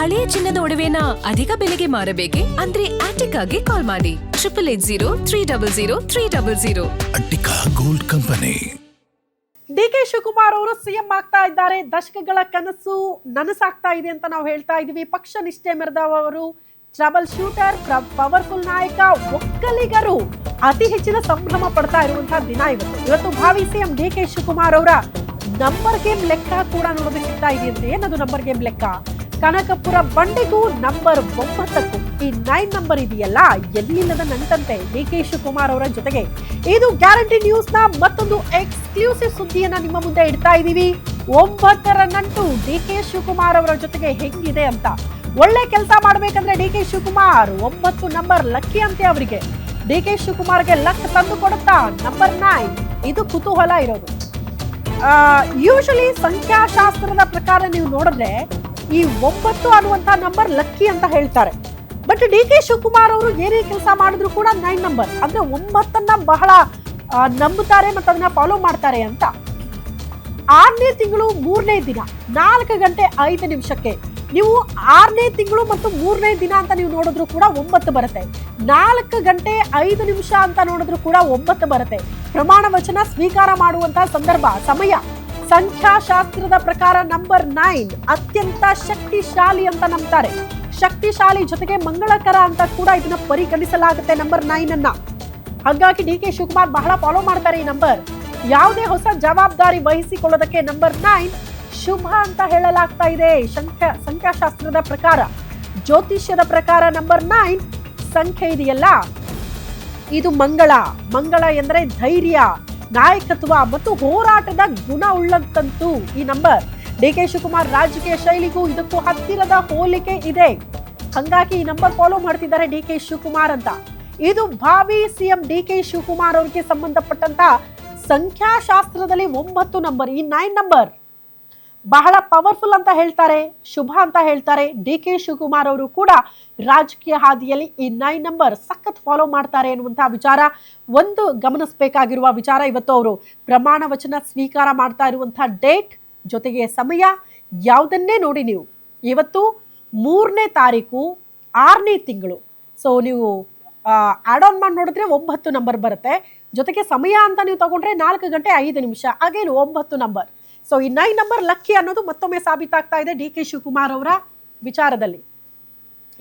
ಹಳೆಯ ಚಿನ್ನದ ಒಡವೆನ ಅಧಿಕ ಬೆಲೆಗೆ ಮಾರಬೇಕೆ? ಅಂದ್ರೆ ಆಟಿಕಾಗೆ ಕಾಲ್ ಮಾಡಿ 8880 ಅಟ್ಟಿಕಾ ಗೋಲ್ಡ್ ಕಂಪನಿ. ಡಿಕೆ ಶಿವಕುಮಾರ್ ಅವರು ಸಿಎಂ ಆಗ್ತಾ ಇದ್ದಾರೆ. ದಶಕಗಳ ಕನಸು ನನಸಾಗ್ತಾ ಇದೆ ಅಂತ ನಾವು ಹೇಳ್ತಾ ಇದೀವಿ. ಪಕ್ಷ ನಿಷ್ಠೆ ಮೆರೆದವರು, ಟ್ರಬಲ್ ಶೂಟರ್, ಪವರ್ಫುಲ್ ನಾಯಕ, ಒಕ್ಕಲಿಗರು ಅತಿ ಹೆಚ್ಚಿನ ಸಂಭ್ರಮ ಪಡ್ತಾ ಇರುವಂತಹ ದಿನ ಇವತ್ತು ಭಾವಿ ಸಿಎಂ ಡಿಕೆ ಶಿವಕುಮಾರ್ ಅವರ ನಂಬರ್ ಗೇಮ್ ಲೆಕ್ಕ ಕೂಡ ನೋಡೋದಕ್ಕೆ ಸಿಗ್ತಾ ಇದೆಯಂತೆ. ಏನದು ನಂಬರ್ ಗೇಮ್ ಲೆಕ್ಕ? ಕನಕಪುರ ಬಂಡೆಗೂ ನಂಬರ್ 9ಕ್ಕೂ ಈ 9 ನಂಬರ್ ಇದೆಯಲ್ಲ, ಎಲ್ಲಿಲ್ಲದ ನಂಟಂತೆ ಡಿಕೆ ಶಿವಕುಮಾರ್ ಅವರ ಜೊತೆಗೆ. ಇದು ಗ್ಯಾರಂಟಿ ನ್ಯೂಸ್ ನ ಮತ್ತೊಂದು ಎಕ್ಸ್ಕ್ಲೂಸಿವ್ ಸುದ್ದಿಯನ್ನ ನಿಮ್ಮ ಮುಂದೆ ಇಡ್ತಾ ಇದೀವಿ. 9ರ ನಂಟು ಡಿಕೆ ಶಿವಕುಮಾರ್ ಅವರ ಜೊತೆಗೆ ಹೆಂಗಿದೆ ಅಂತ. ಒಳ್ಳೆ ಕೆಲಸ ಮಾಡ್ಬೇಕಂದ್ರೆ ಡಿಕೆ ಶಿವಕುಮಾರ್ 9 ನಂಬರ್ ಲಕ್ಕಿ ಅಂತೆ ಅವರಿಗೆ. ಡಿಕೆ ಶಿವಕುಮಾರ್ಗೆ ಲಕ್ ತಂದು ಕೊಡುತ್ತಾ ನಂಬರ್ 9? ಇದು ಕುತೂಹಲ ಇರೋದು. ಯೂಶಲಿ ಸಂಖ್ಯಾಶಾಸ್ತ್ರದ ಪ್ರಕಾರ ನೀವು ನೋಡಿದ್ರೆ ಈ 9 ಅನ್ನುವಂತ ನಂಬರ್ ಲಕ್ಕಿ ಅಂತ ಹೇಳ್ತಾರೆ. ಬಟ್ ಡಿಕೆ ಶಿವಕುಮಾರ್ ಅವರು ಏನೇ ಕೆಲಸ ಮಾಡಿದ್ರು ಕೂಡ 9 ನಂಬರ್ ಅಂದ್ರೆ 9ಅನ್ನ ಬಹಳ ನಂಬುತ್ತಾರೆ ಮತ್ತು ಅದನ್ನ ಫಾಲೋ ಮಾಡ್ತಾರೆ ಅಂತ. 6ನೇ ತಿಂಗಳು 3ನೇ ದಿನ 4 ಗಂಟೆ 5 ನಿಮಿಷಕ್ಕೆ ನೀವು 6ನೇ ತಿಂಗಳು ಮತ್ತು 3ನೇ ದಿನ ಅಂತ ನೀವು ನೋಡಿದ್ರು ಕೂಡ 9 ಬರುತ್ತೆ. 4 ಗಂಟೆ 5 ನಿಮಿಷ ಅಂತ ನೋಡಿದ್ರು ಕೂಡ 9 ಬರುತ್ತೆ. ಪ್ರಮಾಣ ವಚನ ಸ್ವೀಕಾರ ಮಾಡುವಂತಹ ಸಂದರ್ಭ, ಸಮಯ. ಸಂಖ್ಯಾಶಾಸ್ತ್ರದ ಪ್ರಕಾರ ನಂಬರ್ 9 ಅತ್ಯಂತ ಶಕ್ತಿಶಾಲಿ ಅಂತ ನಂಬ್ತಾರೆ. ಶಕ್ತಿಶಾಲಿ ಜೊತೆಗೆ ಮಂಗಳಕರ ಅಂತ ಕೂಡ ಇದನ್ನ ಪರಿಗಣಿಸಲಾಗುತ್ತೆ ನಂಬರ್ 9 ಅನ್ನ. ಹಾಗಾಗಿ ಡಿಕೆ ಶಿವಕುಮಾರ್ ಬಹಳ ಫಾಲೋ ಮಾಡ್ತಾರೆ ಈ ನಂಬರ್. ಯಾವುದೇ ಹೊಸ ಜವಾಬ್ದಾರಿ ವಹಿಸಿಕೊಳ್ಳೋದಕ್ಕೆ ನಂಬರ್ 9 ಶುಭ ಅಂತ ಹೇಳಲಾಗ್ತಾ ಇದೆ. ಸಂಖ್ಯಾಶಾಸ್ತ್ರದ ಪ್ರಕಾರ, ಜ್ಯೋತಿಷ್ಯದ ಪ್ರಕಾರ ನಂಬರ್ 9 ಸಂಖ್ಯೆ ಇದೆಯಲ್ಲ, ಇದು ಮಂಗಳ ಎಂದರೆ ಧೈರ್ಯ, ನಾಯಕತ್ವ ಮತ್ತು ಹೋರಾಟದ ಗುಣ ಉಳ್ಳಂತಂತೂ ಈ ನಂಬರ್. ಡಿಕೆ ಶಿವಕುಮಾರ್ ರಾಜಕೀಯ ಶೈಲಿಗೂ ಇದಕ್ಕೂ ಹತ್ತಿರದ ಹೋಲಿಕೆ ಇದೆ. ಹಂಗಾಗಿ ಈ ನಂಬರ್ ಫಾಲೋ ಮಾಡ್ತಿದ್ದಾರೆ ಡಿಕೆ ಶಿವಕುಮಾರ್ ಅಂತ. ಇದು ಭಾವಿ ಸಿಎಂ ಡಿಕೆ ಶಿವಕುಮಾರ್ ಅವರಿಗೆ ಸಂಬಂಧಪಟ್ಟಂತ ಸಂಖ್ಯಾಶಾಸ್ತ್ರದಲ್ಲಿ 9 ನಂಬರ್. ಈ 9 ನಂಬರ್ ಬಹಳ ಪವರ್ಫುಲ್ ಅಂತ ಹೇಳ್ತಾರೆ, ಶುಭ ಅಂತ ಹೇಳ್ತಾರೆ. ಡಿಕೆ ಶಿವಕುಮಾರ್ ಅವರು ಕೂಡ ರಾಜಕೀಯ ಹಾದಿಯಲ್ಲಿ ಈ 9 ನಂಬರ್ ಸಖತ್ ಫಾಲೋ ಮಾಡ್ತಾರೆ ಎನ್ನುವಂತಹ ವಿಚಾರ ಒಂದು ಗಮನಿಸಬೇಕಾಗಿರುವ ವಿಚಾರ. ಇವತ್ತು ಅವರು ಪ್ರಮಾಣ ವಚನ ಸ್ವೀಕಾರ ಮಾಡ್ತಾ ಇರುವಂತಹ ಡೇಟ್ ಜೊತೆಗೆ ಸಮಯ ಯಾವುದನ್ನೇ ನೋಡಿ ನೀವು, ಇವತ್ತು 3ನೇ ತಾರೀಕು 6ನೇ ತಿಂಗಳು. ಸೊ ನೀವು ಆಡ್ ಆನ್ ಮಾಡಿ ನೋಡಿದ್ರೆ 9 ನಂಬರ್ ಬರುತ್ತೆ. ಜೊತೆಗೆ ಸಮಯ ಅಂತ ನೀವು ತಗೊಂಡ್ರೆ 4 ಗಂಟೆ 5 ನಿಮಿಷ, ಹಾಗೇನು 9 ನಂಬರ್. ಸೊ ಈ 9 ನಂಬರ್ ಲಕ್ಕಿ ಅನ್ನೋದು ಮತ್ತೊಮ್ಮೆ ಸಾಬೀತಾಗ್ತಾ ಇದೆ ಡಿ ಕೆ ಶಿವಕುಮಾರ್ ಅವರ ವಿಚಾರದಲ್ಲಿ.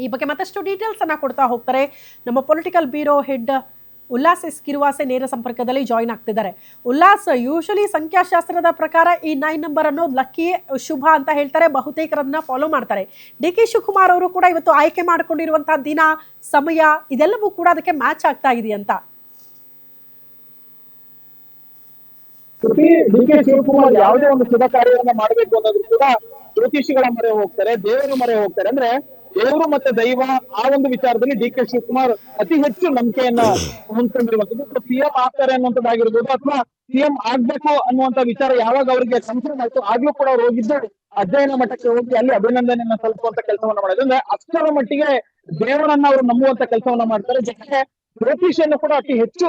ಈ ಬಗ್ಗೆ ಮತ್ತಷ್ಟು ಡೀಟೇಲ್ಸ್ ಅನ್ನ ಕೊಡ್ತಾ ಹೋಗ್ತಾರೆ ನಮ್ಮ political bureau head Ullas S ಕಿರುವಾಸೆ ನೇರ ಸಂಪರ್ಕದಲ್ಲಿ ಜಾಯಿನ್ ಆಗ್ತಿದ್ದಾರೆ. ಉಲ್ಲಾಸ್, ಯೂಶಲಿ ಸಂಖ್ಯಾಶಾಸ್ತ್ರದ ಪ್ರಕಾರ ಈ 9 ನಂಬರ್ ಅನ್ನೋದು ಲಕ್ಕಿ, ಶುಭ ಅಂತ ಹೇಳ್ತಾರೆ. ಬಹುತೇಕರನ್ನ ಫಾಲೋ ಮಾಡ್ತಾರೆ. ಡಿ ಕೆ ಶಿವಕುಮಾರ್ ಅವರು ಕೂಡ ಇವತ್ತು ಆಯ್ಕೆ ಮಾಡಿಕೊಂಡಿರುವಂತಹ ದಿನ, ಸಮಯ ಇದೆಲ್ಲವೂ ಕೂಡ ಅದಕ್ಕೆ ಮ್ಯಾಚ್ ಆಗ್ತಾ ಇದೆಯಂತ. ಡಿಕೆ ಶಿವಕುಮಾರ್ ಯಾವುದೇ ಒಂದು ಶುಭ ಕಾರ್ಯವನ್ನ ಮಾಡಬೇಕು ಅನ್ನೋದು ಕೂಡ ಜ್ಯೋತಿಷಿಗಳ ಮೊರೆ ಹೋಗ್ತಾರೆ, ದೇವರ ಮೊರೆ ಹೋಗ್ತಾರೆ. ಅಂದ್ರೆ ದೇವರು ಮತ್ತೆ ದೈವ ಆ ಒಂದು ವಿಚಾರದಲ್ಲಿ ಡಿ ಕೆ ಶಿವಕುಮಾರ್ ಅತಿ ಹೆಚ್ಚು ನಂಬಿಕೆಯನ್ನ ಹೊಂದ್ಕೊಂಡಿರುವಂತದ್ದು. ಸಿಎಂ ಆಗ್ತಾರೆ ಅನ್ನುವಂಥದ್ದಾಗಿರ್ಬೋದು ಅಥವಾ ಸಿಎಂ ಆಗ್ಬೇಕು ಅನ್ನುವಂತ ವಿಚಾರ ಯಾವಾಗ ಅವರಿಗೆ ಕನ್ಫರ್ಮ್ ಆಯ್ತು ಆಗ್ಲೂ ಕೂಡ ಅವ್ರು ಹೋಗಿದ್ದು ಅಧ್ಯಯನ ಮಟ್ಟಕ್ಕೆ ಹೋಗಿ ಅಲ್ಲಿ ಅಭಿನಂದನೆಯನ್ನ ತಲುಪುವಂತ ಕೆಲಸವನ್ನ ಮಾಡೋದು. ಅಂದ್ರೆ ಅಷ್ಟರ ಮಟ್ಟಿಗೆ ದೇವರನ್ನ ಅವರು ನಂಬುವಂತ ಕೆಲಸವನ್ನ ಮಾಡ್ತಾರೆ. ಜೊತೆಗೆ ಜ್ಯೋತಿಷಿಯನ್ನು ಕೂಡ ಅತಿ ಹೆಚ್ಚು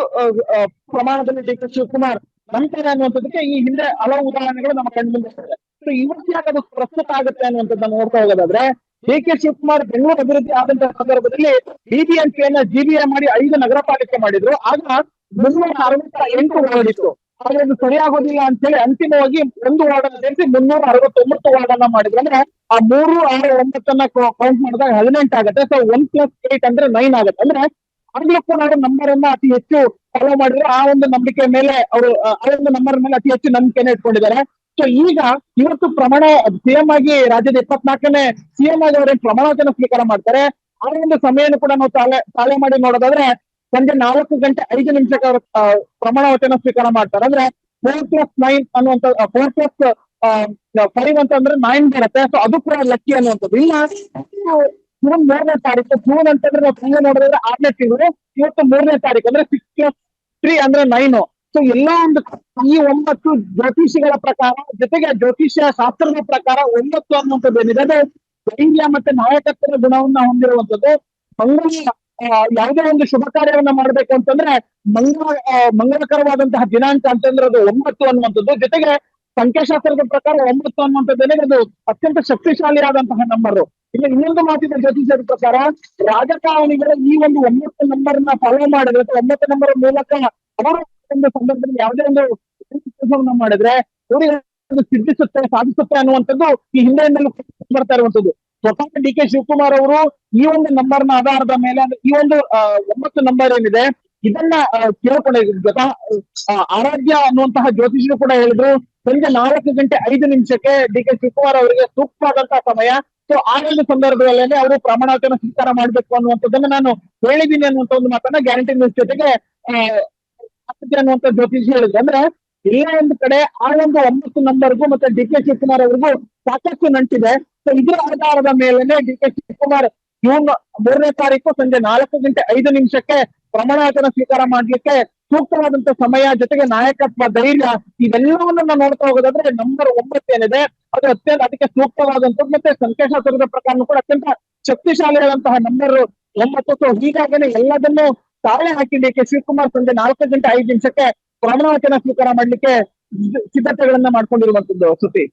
ಪ್ರಮಾಣದಲ್ಲಿ ಡಿ ಕೆ ಶಿವಕುಮಾರ್ ನಂಬ್ತಾರೆ ಅನ್ನುವಂಥದ್ದಕ್ಕೆ ಈ ಹಿಂದೆ ಹಲವು ಉದಾಹರಣೆಗಳು ನಮ್ಮ ಕಣ್ಣು ಮುಂದೆ ಇದೆ. ಸೊ ಇವತ್ತು ಯಾಕೆ ಅದು ಪ್ರಸ್ತುತ ಆಗುತ್ತೆ ಅನ್ನುವಂಥದ್ದನ್ನ ನೋಡ್ತಾ ಹೋಗೋದಾದ್ರೆ, ಡಿ ಕೆ ಶಿವಕುಮಾರ್ ಬೆಂಗಳೂರು ಅಭಿವೃದ್ಧಿ ಆದಂತಹ ಸಂದರ್ಭದಲ್ಲಿ ಬಿಬಿಎಂಪಿಯನ್ನ ಜಿಬಿಎ ಮಾಡಿ 5 ನಗರ ಪಾಲಿಕೆ ಮಾಡಿದ್ರು. ಆಗ 368 ವಾರ್ಡ್ ಇತ್ತು. ಆದ್ರೆ ಅದು ಸರಿಯಾಗೋದಿಲ್ಲ ಅಂತ ಹೇಳಿ ಅಂತಿಮವಾಗಿ 1 ವಾರ್ಡ್ ಅನ್ನು ಸೇರಿಸಿ 369 ವಾರ್ಡ್ ಅನ್ನ ಮಾಡಿದ್ರು. ಅಂದ್ರೆ ಆ 3, 6, 9 ಕೌಂಟ್ ಮಾಡಿದಾಗ 18 ಆಗುತ್ತೆ. ಸೊ 1+8 ಅಂದ್ರೆ 9 ಆಗುತ್ತೆ. ಅಂದ್ರೆ ಆಗ್ಲೂ ಕೂಡ ಅವರು ನಂಬರ್ ಅನ್ನ ಅತಿ ಹೆಚ್ಚು ಫಾಲೋ ಮಾಡಿದ್ರು. ಆ ಒಂದು ನಂಬಿಕೆ ಮೇಲೆ ಅವರು ಆ ಒಂದು ನಂಬರ್ ಮೇಲೆ ಅತಿ ಹೆಚ್ಚು ನಂಬಿಕೆನ ಇಟ್ಕೊಂಡಿದ್ದಾರೆ. ಸೊ ಈಗ ಇವತ್ತು ಪ್ರಮಾಣ ಸಿಎಂ ಆಗಿ ರಾಜ್ಯದ 24ನೇ ಸಿಎಂ ಆಗಿ ಅವರೇನು ಪ್ರಮಾಣ ವಚನ ಸ್ವೀಕಾರ ಮಾಡ್ತಾರೆ. ಆ ಒಂದು ಸಮಯನೂ ಕೂಡ ನಾವು ತಾಳೆ ಮಾಡಿ ನೋಡೋದಾದ್ರೆ ಸಂಜೆ 4 ಗಂಟೆ 5 ನಿಮಿಷಕ್ಕೆ ಅವರು ಪ್ರಮಾಣ ವಚನ ಸ್ವೀಕಾರ ಮಾಡ್ತಾರೆ. ಅಂದ್ರೆ 4+9 ಅನ್ನುವಂತ 4+5 ಅಂತಂದ್ರೆ 9 ಬರುತ್ತೆ. ಸೊ ಅದು ಕೂಡ ಲಕ್ಕಿ ಅನ್ನುವಂಥದ್ದು. ಇಲ್ಲ ಜೂನ್ 3ನೇ ತಾರೀಕು, ಜೂನ್ ಅಂತಂದ್ರೆ ನಾವು ಸಂಜೆ ನೋಡಿದ್ರೆ 6ನೇ ತಿಂಗಳು, ಇವತ್ತು 3ನೇ ತಾರೀಕು ಅಂದ್ರೆ 6+3 ಅಂದ್ರೆ 9. ಸೊ ಎಲ್ಲಾ ಒಂದು ಈ 9 ಜ್ಯೋತಿಷಿಗಳ ಪ್ರಕಾರ, ಜೊತೆಗೆ ಜ್ಯೋತಿಷ್ಯ ಶಾಸ್ತ್ರದ ಪ್ರಕಾರ 9 ಅನ್ನುವಂಥದ್ದು ಏನಿದೆ ಅದು ಧೈರ್ಯ ಮತ್ತೆ ನಾಯಕತ್ವದ ಗುಣವನ್ನ ಹೊಂದಿರುವಂತದ್ದು. ಯಾವುದೇ ಒಂದು ಶುಭ ಕಾರ್ಯವನ್ನ ಮಾಡ್ಬೇಕು ಅಂತಂದ್ರೆ ಮಂಗಳಕರವಾದಂತಹ ದಿನಾಂಕ ಅಂತಂದ್ರೆ ಅದು 9 ಅನ್ನುವಂಥದ್ದು. ಜೊತೆಗೆ ಸಂಖ್ಯಾಶಾಸ್ತ್ರದ ಪ್ರಕಾರ 9 ಅನ್ನುವಂಥದ್ದೇನೆ ಅದು ಅತ್ಯಂತ ಶಕ್ತಿಶಾಲಿಯಾದಂತಹ ನಂಬರ್. ಇನ್ನು ಇನ್ನೊಂದು ಮಾತಿನ ಜ್ಯೋತಿಷದ ಪ್ರಕಾರ ರಾಜಕಾರಣಿಗಳು ಈ ಒಂದು 9 ನಂಬರ್ ನ ಫಾಲೋ ಮಾಡಿದ್ರೆ ಅಥವಾ 9 ನಂಬರ್ ಮೂಲಕ ಅವರ ಒಂದು ಸಂದರ್ಭದಲ್ಲಿ ಯಾವುದೇ ಒಂದು ಕೆಲಸವನ್ನ ಮಾಡಿದ್ರೆ ಅವರಿಗೆ ಸಿದ್ಧಿಸುತ್ತೆ, ಸಾಧಿಸುತ್ತೆ ಅನ್ನುವಂಥದ್ದು ಈ ಹಿಂದೆಯಿಂದಲೂ ಬರ್ತಾ ಇರುವಂತದ್ದು. ಸ್ವತಃ ಡಿ ಕೆ ಶಿವಕುಮಾರ್ ಅವರು ಈ ಒಂದು ನಂಬರ್ ನ ಆಧಾರದ ಮೇಲೆ ಈ ಒಂದು 9 ನಂಬರ್ ಏನಿದೆ ಇದನ್ನ ಕೇಳ್ಕೊಂಡಿದ್ರು. ಆರಾಧ್ಯ ಅನ್ನುವಂತಹ ಜ್ಯೋತಿಷರು ಕೂಡ ಹೇಳಿದ್ರು ಸಂಜೆ 4:05 ಡಿ ಕೆ ಶಿವಕುಮಾರ್ ಅವರಿಗೆ ಸೂಕ್ತವಾದಂತಹ ಸಮಯ. ಸೊ ಆ ಒಂದು ಸಂದರ್ಭದಲ್ಲೇನೆ ಅವರು ಪ್ರಮಾಣವಚನ ಸ್ವೀಕಾರ ಮಾಡ್ಬೇಕು ಅನ್ನುವಂಥದ್ದನ್ನ ನಾನು ಹೇಳಿದ್ದೀನಿ ಅನ್ನುವಂಥ ಒಂದು ಮಾತನ್ನ ಗ್ಯಾರಂಟಿ ನ್ಯೂಸ್ ಜೊತೆಗೆ ಅನ್ನುವಂಥ ಜ್ಯೋತಿಷಿ ಹೇಳಿದ್ರು. ಅಂದ್ರೆ ಎಲ್ಲ ಒಂದು ಕಡೆ ಆ ಒಂದು 9 ನಂಬರ್ಗೂ ಮತ್ತೆ ಡಿ ಕೆ ಶಿವಕುಮಾರ್ ಅವರಿಗೂ ಸಾಕಷ್ಟು ನಂಟಿದೆ. ಸೊ ಇದರ ಆಧಾರದ ಮೇಲೆನೆ ಡಿ ಕೆ ಶಿವಕುಮಾರ್ ಜೂನ್ 3ನೇ ತಾರೀಕು ಸಂಜೆ 4:05 ಪ್ರಮಾಣವಚನ ಸ್ವೀಕಾರ ಮಾಡ್ಲಿಕ್ಕೆ ಸೂಕ್ತವಾದಂತ ಸಮಯ, ಜೊತೆಗೆ ನಾಯಕತ್ವ, ಧೈರ್ಯ ಇವೆಲ್ಲವನ್ನ ನಾವು ನೋಡ್ತಾ ಹೋಗೋದಾದ್ರೆ ನಂಬರ್ 9 ಏನಿದೆ ಅದು ಅದಕ್ಕೆ ಸೂಕ್ತವಾದಂತದ್ದು. ಮತ್ತೆ ಸಂಖ್ಯಾಶಾಸ್ತ್ರದ ಪ್ರಕಾರ ಕೂಡ ಅತ್ಯಂತ ಶಕ್ತಿಶಾಲಿಯಾದಂತಹ ನಂಬರ್ 9. ಸೊ ಹೀಗಾಗನೇ ಎಲ್ಲದನ್ನು ತಾಳೆ ಹಾಕಿ ಡಿ ಕೆ ಶಿವಕುಮಾರ್ ಸಂಜೆ 4:05 ಪ್ರಮಾಣವಚನ ಸ್ವೀಕಾರ ಮಾಡ್ಲಿಕ್ಕೆ ಸಿದ್ಧತೆಗಳನ್ನ ಮಾಡ್ಕೊಂಡಿರುವಂತದ್ದು. ಸುದ್ದಿ